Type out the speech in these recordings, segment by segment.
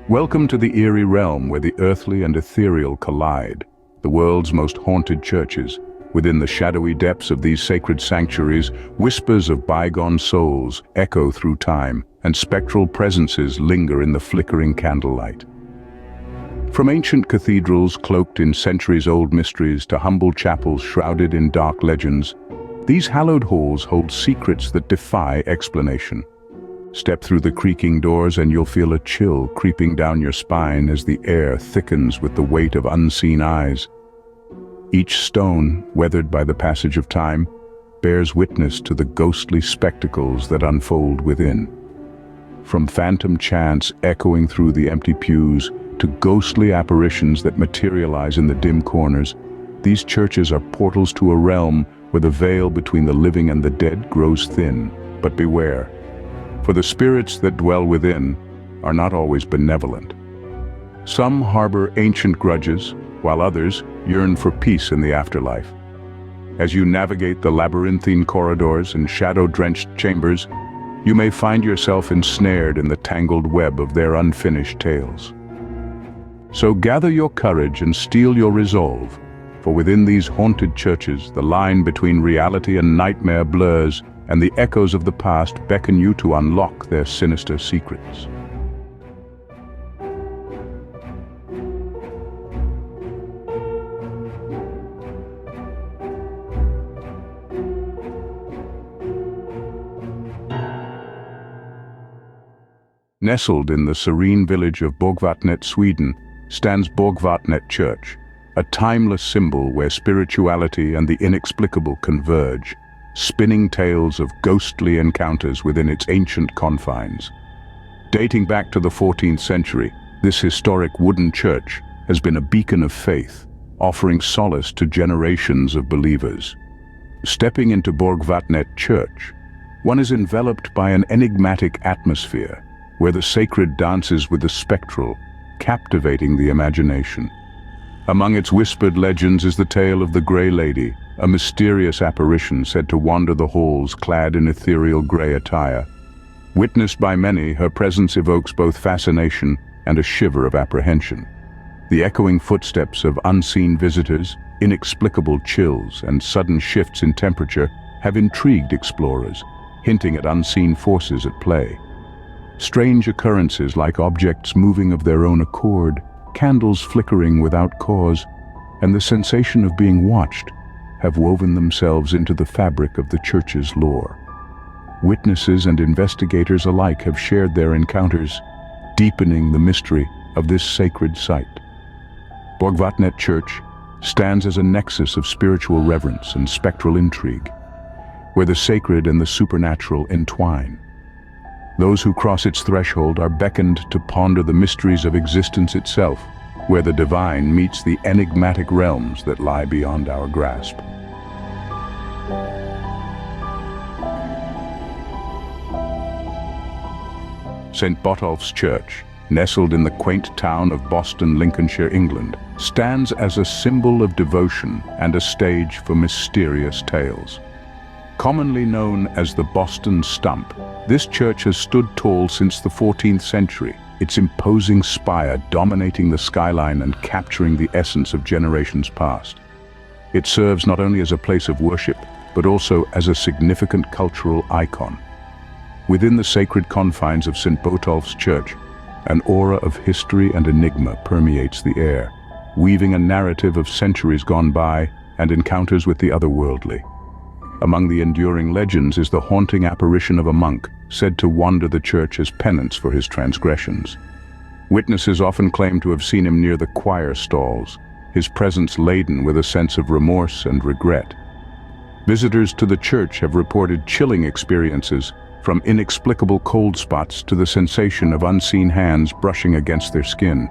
Welcome to the eerie realm where the earthly and ethereal collide, the world's most haunted churches. Within the shadowy depths of these sacred sanctuaries, whispers of bygone souls echo through time, and spectral presences linger in the flickering candlelight. From ancient cathedrals cloaked in centuries-old mysteries to humble chapels shrouded in dark legends, these hallowed halls hold secrets that defy explanation. Step through the creaking doors and you'll feel a chill creeping down your spine as the air thickens with the weight of unseen eyes. Each stone, weathered by the passage of time, bears witness to the ghostly spectacles that unfold within. From phantom chants echoing through the empty pews to ghostly apparitions that materialize in the dim corners, these churches are portals to a realm where the veil between the living and the dead grows thin. But beware, for the spirits that dwell within are not always benevolent. Some harbor ancient grudges, while others yearn for peace in the afterlife. As you navigate the labyrinthine corridors and shadow-drenched chambers, you may find yourself ensnared in the tangled web of their unfinished tales. So gather your courage and steel your resolve, for within these haunted churches, the line between reality and nightmare blurs, and the echoes of the past beckon you to unlock their sinister secrets. Nestled in the serene village of Vatnet, Sweden, stands Vatnet Church, a timeless symbol where spirituality and the inexplicable converge, spinning tales of ghostly encounters within its ancient confines. Dating back to the 14th century, this historic wooden church has been a beacon of faith, offering solace to generations of believers. Stepping into Vatnet Church, one is enveloped by an enigmatic atmosphere, where the sacred dances with the spectral, captivating the imagination. Among its whispered legends is the tale of the Grey Lady, a mysterious apparition said to wander the halls clad in ethereal grey attire. Witnessed by many, her presence evokes both fascination and a shiver of apprehension. The echoing footsteps of unseen visitors, inexplicable chills, and sudden shifts in temperature have intrigued explorers, hinting at unseen forces at play. Strange occurrences like objects moving of their own accord, candles flickering without cause, and the sensation of being watched have woven themselves into the fabric of the church's lore. Witnesses and investigators alike have shared their encounters, deepening the mystery of this sacred site. Vatnet Church stands as a nexus of spiritual reverence and spectral intrigue, where the sacred and the supernatural entwine. Those who cross its threshold are beckoned to ponder the mysteries of existence itself, where the divine meets the enigmatic realms that lie beyond our grasp. St. Botolph's Church, nestled in the quaint town of Boston, Lincolnshire, England, stands as a symbol of devotion and a stage for mysterious tales. Commonly known as the Boston Stump, this church has stood tall since the 14th century, its imposing spire dominating the skyline and capturing the essence of generations past. It serves not only as a place of worship, but also as a significant cultural icon. Within the sacred confines of St. Botolph's Church, an aura of history and enigma permeates the air, weaving a narrative of centuries gone by and encounters with the otherworldly. Among the enduring legends is the haunting apparition of a monk said to wander the church as penance for his transgressions. Witnesses often claim to have seen him near the choir stalls, his presence laden with a sense of remorse and regret. Visitors to the church have reported chilling experiences, from inexplicable cold spots to the sensation of unseen hands brushing against their skin.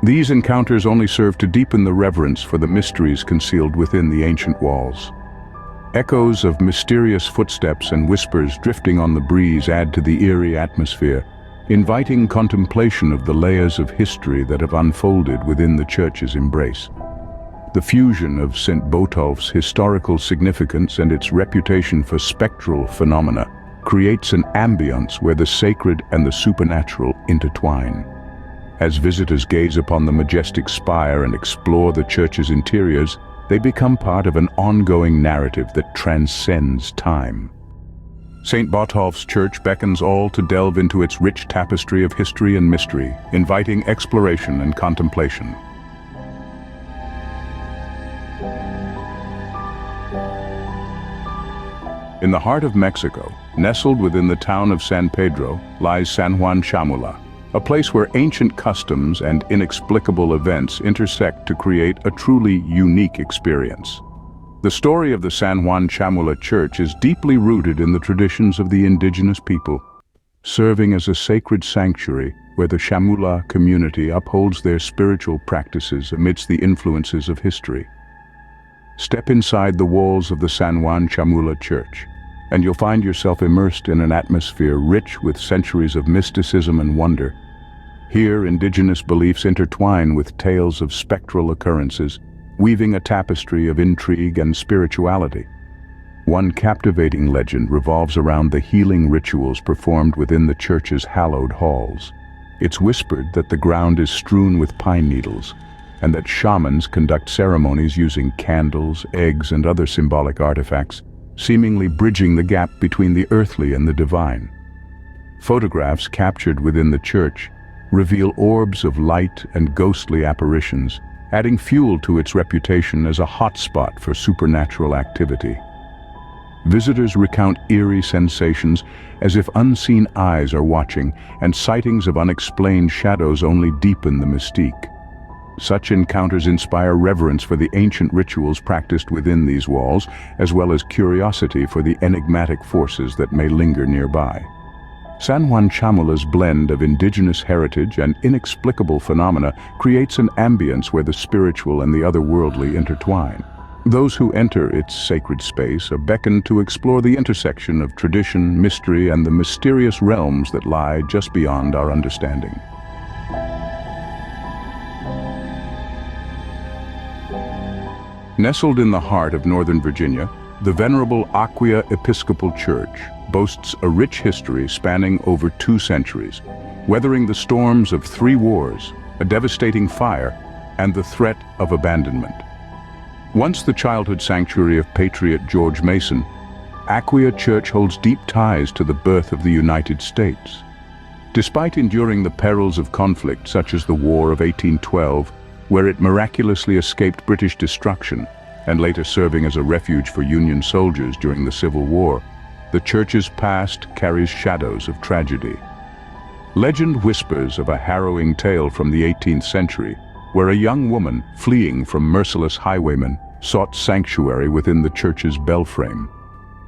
These encounters only serve to deepen the reverence for the mysteries concealed within the ancient walls. Echoes of mysterious footsteps and whispers drifting on the breeze add to the eerie atmosphere, inviting contemplation of the layers of history that have unfolded within the church's embrace. The fusion of St. Botolph's historical significance and its reputation for spectral phenomena creates an ambience where the sacred and the supernatural intertwine. As visitors gaze upon the majestic spire and explore the church's interiors, they become part of an ongoing narrative that transcends time. St. Botolph's Church beckons all to delve into its rich tapestry of history and mystery, inviting exploration and contemplation. In the heart of Mexico, nestled within the town of San Pedro, lies San Juan Chamula, a place where ancient customs and inexplicable events intersect to create a truly unique experience. The story of the San Juan Chamula Church is deeply rooted in the traditions of the indigenous people, serving as a sacred sanctuary where the Chamula community upholds their spiritual practices amidst the influences of history. Step inside the walls of the San Juan Chamula Church, and you'll find yourself immersed in an atmosphere rich with centuries of mysticism and wonder. Here, indigenous beliefs intertwine with tales of spectral occurrences, weaving a tapestry of intrigue and spirituality. One captivating legend revolves around the healing rituals performed within the church's hallowed halls. It's whispered that the ground is strewn with pine needles, and that shamans conduct ceremonies using candles, eggs, and other symbolic artifacts, seemingly bridging the gap between the earthly and the divine. Photographs captured within the church reveal orbs of light and ghostly apparitions, adding fuel to its reputation as a hotspot for supernatural activity. Visitors recount eerie sensations as if unseen eyes are watching, and sightings of unexplained shadows only deepen the mystique. Such encounters inspire reverence for the ancient rituals practiced within these walls, as well as curiosity for the enigmatic forces that may linger nearby. San Juan Chamula's blend of indigenous heritage and inexplicable phenomena creates an ambience where the spiritual and the otherworldly intertwine. Those who enter its sacred space are beckoned to explore the intersection of tradition, mystery, and the mysterious realms that lie just beyond our understanding. Nestled in the heart of Northern Virginia, the venerable Aqua Episcopal Church boasts a rich history spanning over 2 centuries, weathering the storms of 3 wars, a devastating fire, and the threat of abandonment. Once the childhood sanctuary of patriot George Mason, Aqua Church holds deep ties to the birth of the United States. Despite enduring the perils of conflict such as the War of 1812, where it miraculously escaped British destruction, and later serving as a refuge for Union soldiers during the Civil War, the church's past carries shadows of tragedy. Legend whispers of a harrowing tale from the 18th century, where a young woman, fleeing from merciless highwaymen, sought sanctuary within the church's belframe.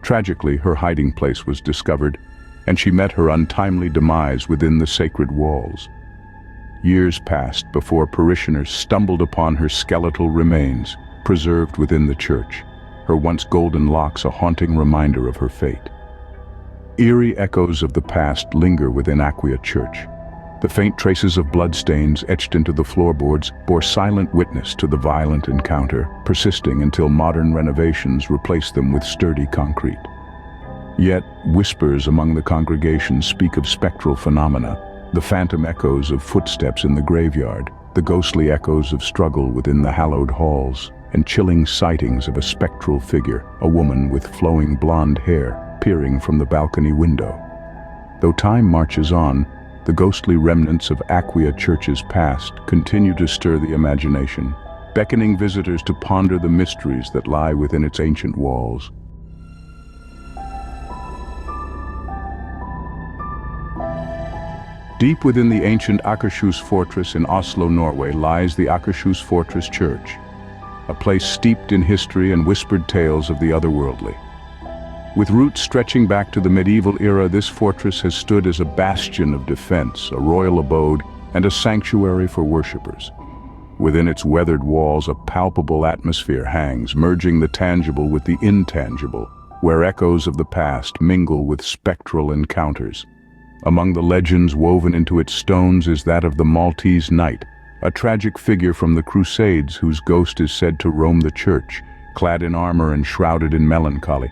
Tragically, her hiding place was discovered, and she met her untimely demise within the sacred walls. Years passed before parishioners stumbled upon her skeletal remains, preserved within the church, her once golden locks a haunting reminder of her fate. Eerie echoes of the past linger within Aqua Church. The faint traces of bloodstains etched into the floorboards bore silent witness to the violent encounter, persisting until modern renovations replaced them with sturdy concrete. Yet, whispers among the congregation speak of spectral phenomena, the phantom echoes of footsteps in the graveyard, the ghostly echoes of struggle within the hallowed halls, and chilling sightings of a spectral figure, a woman with flowing blonde hair, peering from the balcony window. Though time marches on, the ghostly remnants of Aqua Church's past continue to stir the imagination, beckoning visitors to ponder the mysteries that lie within its ancient walls. Deep within the ancient Aas Fortress in Oslo, Norway, lies the Aas Fortress Church, a place steeped in history and whispered tales of the otherworldly. With roots stretching back to the medieval era, this fortress has stood as a bastion of defense, a royal abode, and a sanctuary for worshippers. Within its weathered walls, a palpable atmosphere hangs, merging the tangible with the intangible, where echoes of the past mingle with spectral encounters. Among the legends woven into its stones is that of the Maltese Knight, a tragic figure from the Crusades whose ghost is said to roam the church, clad in armor and shrouded in melancholy.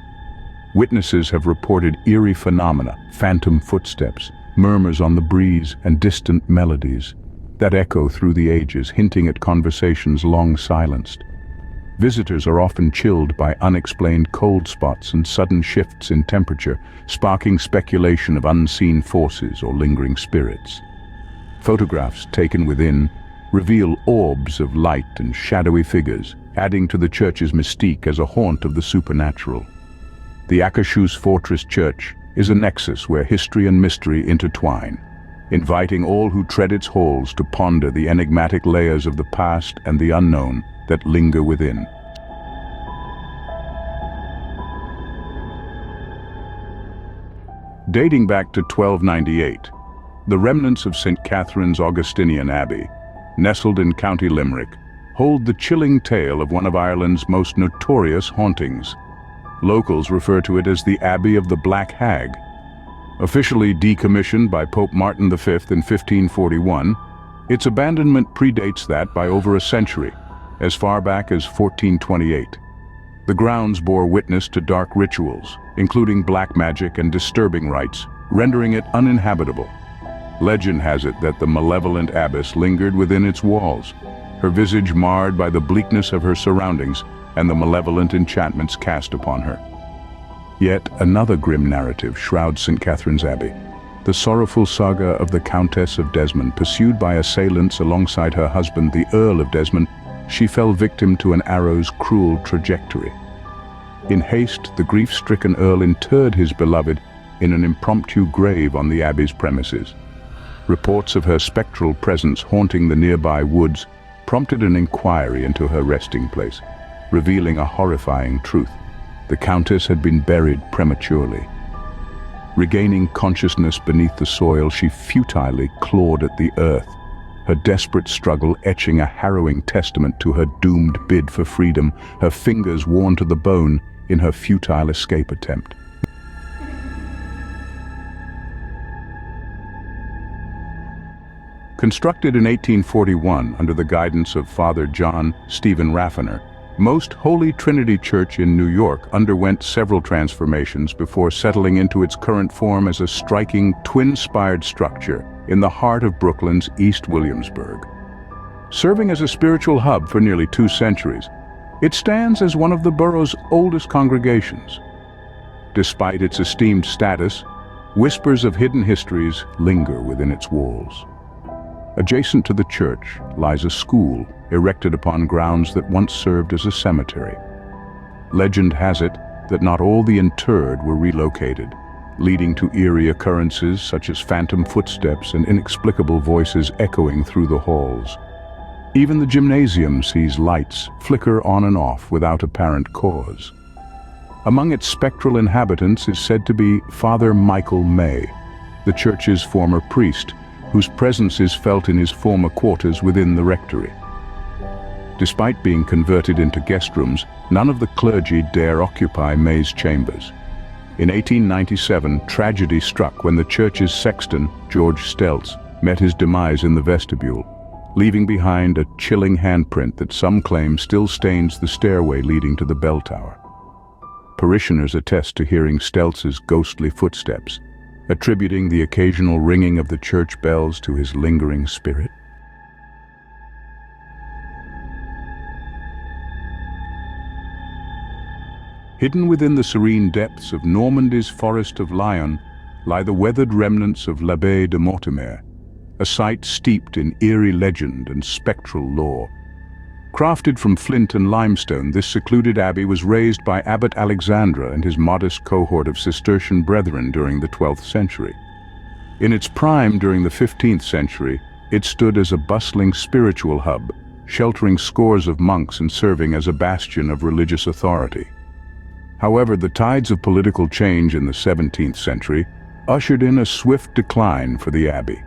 Witnesses have reported eerie phenomena, phantom footsteps, murmurs on the breeze, and distant melodies. that echo through the ages, hinting at conversations long silenced. Visitors are often chilled by unexplained cold spots and sudden shifts in temperature, sparking speculation of unseen forces or lingering spirits. Photographs taken within reveal orbs of light and shadowy figures, adding to the church's mystique as a haunt of the supernatural. The Aas Fortress Church is a nexus where history and mystery intertwine, inviting all who tread its halls to ponder the enigmatic layers of the past and the unknown that linger within. Dating back to 1298, the remnants of St. Katherines Augustinian Abbey, nestled in County Limerick, hold the chilling tale of one of Ireland's most notorious hauntings. Locals refer to it as the Abbey of the Black Hag. Officially decommissioned by Pope Martin V in 1541, its abandonment predates that by over a century, as far back as 1428. The grounds bore witness to dark rituals, including black magic and disturbing rites, rendering it uninhabitable. Legend has it that the malevolent abbess lingered within its walls, her visage marred by the bleakness of her surroundings and the malevolent enchantments cast upon her. Yet another grim narrative shrouds St. Katherines Abbey, the sorrowful saga of the Countess of Desmond. Pursued by assailants alongside her husband, the Earl of Desmond, she fell victim to an arrow's cruel trajectory. In haste, the grief-stricken Earl interred his beloved in an impromptu grave on the Abbey's premises. Reports of her spectral presence haunting the nearby woods prompted an inquiry into her resting place, revealing a horrifying truth. The Countess had been buried prematurely. Regaining consciousness beneath the soil, she futilely clawed at the earth, her desperate struggle etching a harrowing testament to her doomed bid for freedom, her fingers worn to the bone in her futile escape attempt. Constructed in 1841 under the guidance of Father John Stephen Raffiner, Most Holy Trinity Church in New York underwent several transformations before settling into its current form as a striking twin-spired structure in the heart of Brooklyn's East Williamsburg. Serving as a spiritual hub for nearly 2 centuries, it stands as one of the borough's oldest congregations. Despite its esteemed status, whispers of hidden histories linger within its walls. Adjacent to the church lies a school erected upon grounds that once served as a cemetery. Legend has it that not all the interred were relocated, leading to eerie occurrences such as phantom footsteps and inexplicable voices echoing through the halls. Even the gymnasium sees lights flicker on and off without apparent cause. Among its spectral inhabitants is said to be Father Michael May, the church's former priest, whose presence is felt in his former quarters within the rectory. Despite being converted into guest rooms, none of the clergy dare occupy May's chambers. In 1897, tragedy struck when the church's sexton, George Stelz, met his demise in the vestibule, leaving behind a chilling handprint that some claim still stains the stairway leading to the bell tower. Parishioners attest to hearing Stelz's ghostly footsteps, attributing the occasional ringing of the church bells to his lingering spirit. Hidden within the serene depths of Normandy's Forest of Lion lie the weathered remnants of l'Abbaye de Mortimer, a site steeped in eerie legend and spectral lore. Crafted from flint and limestone, this secluded abbey was raised by Abbot Alexandra and his modest cohort of Cistercian brethren during the 12th century. In its prime during the 15th century, it stood as a bustling spiritual hub, sheltering scores of monks and serving as a bastion of religious authority. However, the tides of political change in the 17th century ushered in a swift decline for the abbey.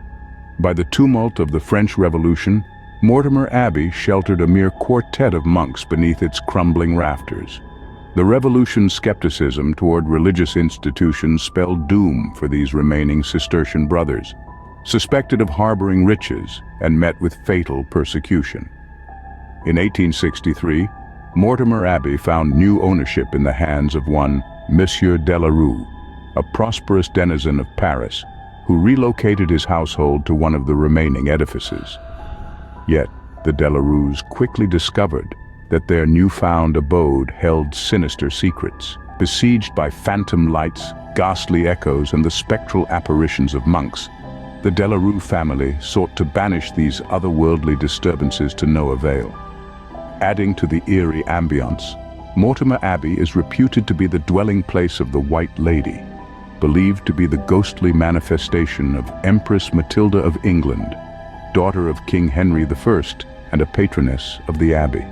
By the tumult of the French Revolution, Mortimer Abbey sheltered a mere quartet of monks beneath its crumbling rafters. The revolution's skepticism toward religious institutions spelled doom for these remaining Cistercian brothers, suspected of harboring riches and met with fatal persecution. In 1863, Mortimer Abbey found new ownership in the hands of one Monsieur Delarue, a prosperous denizen of Paris, who relocated his household to one of the remaining edifices. Yet, the Delarues quickly discovered that their newfound abode held sinister secrets. Besieged by phantom lights, ghastly echoes, and the spectral apparitions of monks, the Delarue family sought to banish these otherworldly disturbances to no avail. Adding to the eerie ambience, Mortimer Abbey is reputed to be the dwelling place of the White Lady, believed to be the ghostly manifestation of Empress Matilda of England, daughter of King Henry I and a patroness of the Abbey.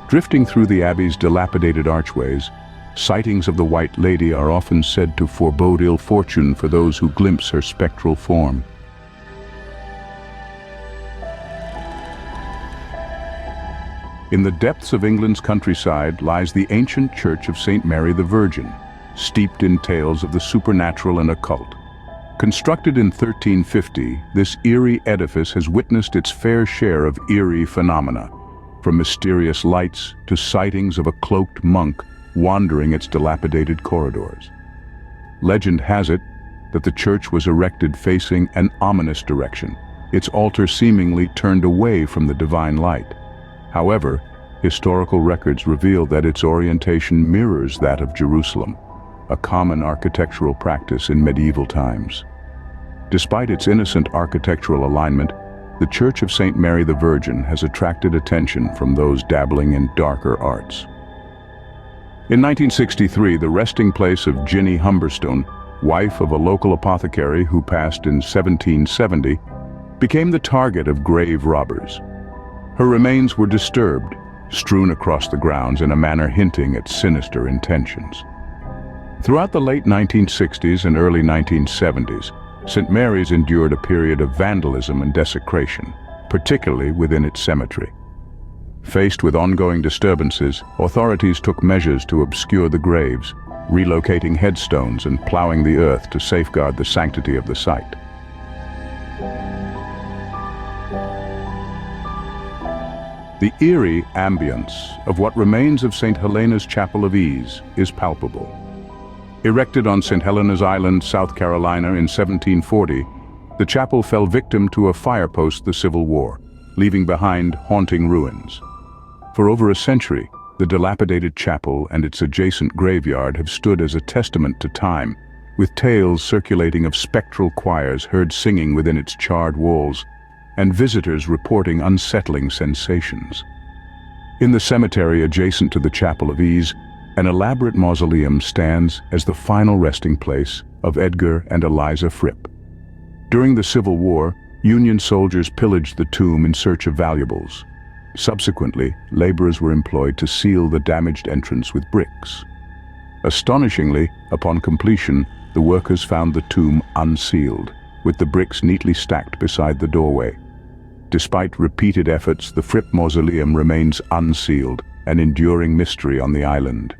Drifting through the Abbey's dilapidated archways, sightings of the White Lady are often said to forebode ill fortune for those who glimpse her spectral form. In the depths of England's countryside lies the ancient church of St. Mary the Virgin, steeped in tales of the supernatural and occult. Constructed in 1350, this eerie edifice has witnessed its fair share of eerie phenomena, from mysterious lights to sightings of a cloaked monk wandering its dilapidated corridors. Legend has it that the church was erected facing an ominous direction, its altar seemingly turned away from the divine light. However, historical records reveal that its orientation mirrors that of Jerusalem, a common architectural practice in medieval times. Despite its innocent architectural alignment, the Church of St. Mary the Virgin has attracted attention from those dabbling in darker arts. In 1963, the resting place of Ginny Humberstone, wife of a local apothecary who passed in 1770, became the target of grave robbers. Her remains were disturbed, strewn across the grounds in a manner hinting at sinister intentions. Throughout the late 1960s and early 1970s, St. Mary's endured a period of vandalism and desecration, particularly within its cemetery. Faced with ongoing disturbances, authorities took measures to obscure the graves, relocating headstones and plowing the earth to safeguard the sanctity of the site. The eerie ambience of what remains of St. Helena's Chapel of Ease is palpable. Erected on St. Helena's Island, South Carolina in 1740, the chapel fell victim to a fire post the Civil War, leaving behind haunting ruins. For over a century, the dilapidated chapel and its adjacent graveyard have stood as a testament to time, with tales circulating of spectral choirs heard singing within its charred walls, and visitors reporting unsettling sensations. In the cemetery adjacent to the Chapel of Ease, an elaborate mausoleum stands as the final resting place of Edgar and Eliza Fripp. During the Civil War, Union soldiers pillaged the tomb in search of valuables. Subsequently, laborers were employed to seal the damaged entrance with bricks. Astonishingly, upon completion, the workers found the tomb unsealed, with the bricks neatly stacked beside the doorway. Despite repeated efforts, the Fripp mausoleum remains unsealed, an enduring mystery on the island.